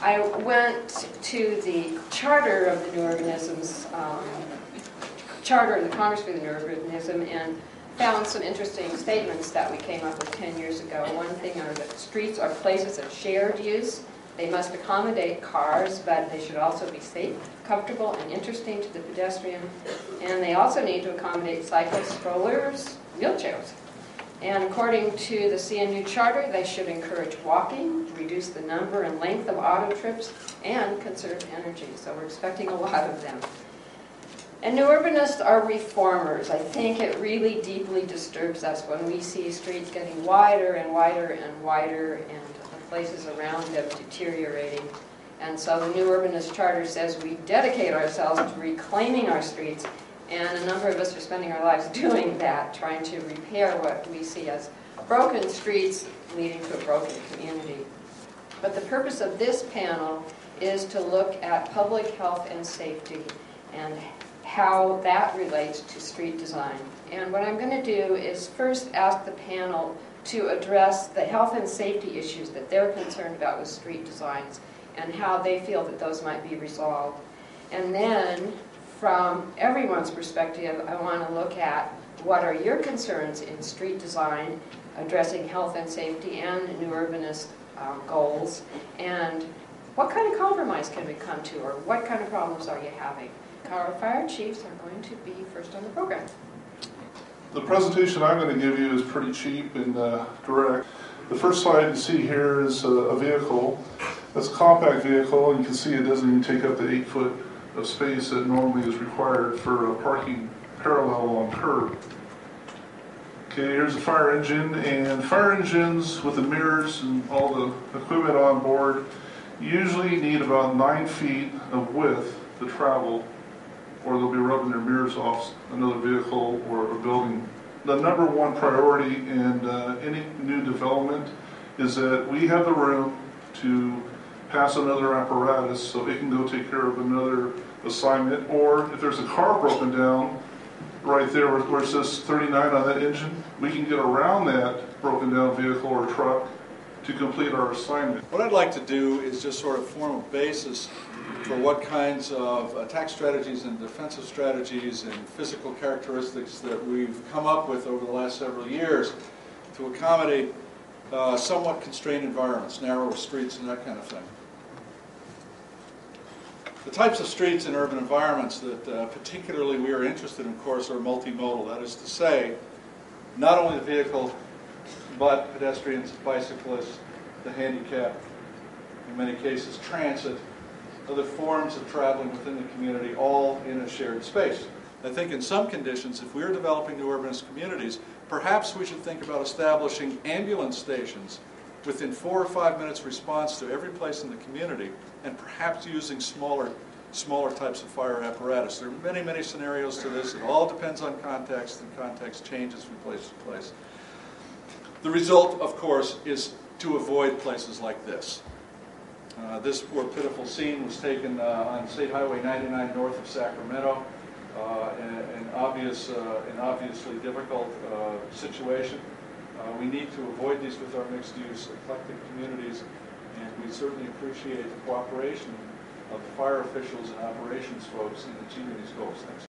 I went to the charter of the New Urbanism's, charter of the Congress for the New Urbanism, and found some interesting statements that we came up with 10 years ago. One thing are that streets are places of shared use. They must accommodate cars, but they should also be safe, comfortable, and interesting to the pedestrian. And they also need to accommodate cyclists, strollers, wheelchairs. And according to the CNU Charter, they should encourage walking, reduce the number and length of auto trips, and conserve energy. So we're expecting a lot of them. And New Urbanists are reformers. I think it really deeply disturbs us when we see streets getting wider and wider and wider and the places around them deteriorating. And so the New Urbanist Charter says we dedicate ourselves to reclaiming our streets, and a number of us are spending our lives doing that, trying to repair what we see as broken streets leading to a broken community. But the purpose of this panel is to look at public health and safety and how that relates to street design. And what I'm going to do is first ask the panel to address the health and safety issues that they're concerned about with street designs and how they feel that those might be resolved. And then, from everyone's perspective, I want to look at what are your concerns in street design, addressing health and safety and New Urbanist goals, and what kind of compromise can we come to, or what kind of problems are you having? Our fire chiefs are going to be first on the program. The presentation I'm going to give you is pretty cheap and direct. The first slide you see here is a vehicle. That's a compact vehicle, and you can see it doesn't even take up the 8 foot of space that normally is required for parking parallel on curb. Okay, here's a fire engine, and fire engines with the mirrors and all the equipment on board usually need about 9 feet of width to travel, or they'll be rubbing their mirrors off another vehicle or a building. The number one priority in any new development is that we have the room to pass another apparatus so it can go take care of another assignment, or if there's a car broken down right there where it says 39 on that engine, we can get around that broken down vehicle or truck to complete our assignment. What I'd like to do is just sort of form a basis for what kinds of attack strategies and defensive strategies and physical characteristics that we've come up with over the last several years to accommodate somewhat constrained environments, narrower streets and that kind of thing. The types of streets in urban environments that particularly we are interested in, of course, are multimodal. That is to say, not only the vehicle, but pedestrians, bicyclists, the handicapped, in many cases transit, other forms of traveling within the community, all in a shared space. I think in some conditions, if we're developing new urbanist communities, perhaps we should think about establishing ambulance stations within 4 or 5 minutes response to every place in the community, and perhaps using smaller types of fire apparatus. There are many, many scenarios to this. It all depends on context, and context changes from place to place. The result, of course, is to avoid places like this. This poor pitiful scene was taken on State Highway 99 north of Sacramento, an obviously difficult situation. We need to avoid these with our mixed-use eclectic communities, and we certainly appreciate the cooperation of the fire officials and operations folks in achieving these goals. Thanks.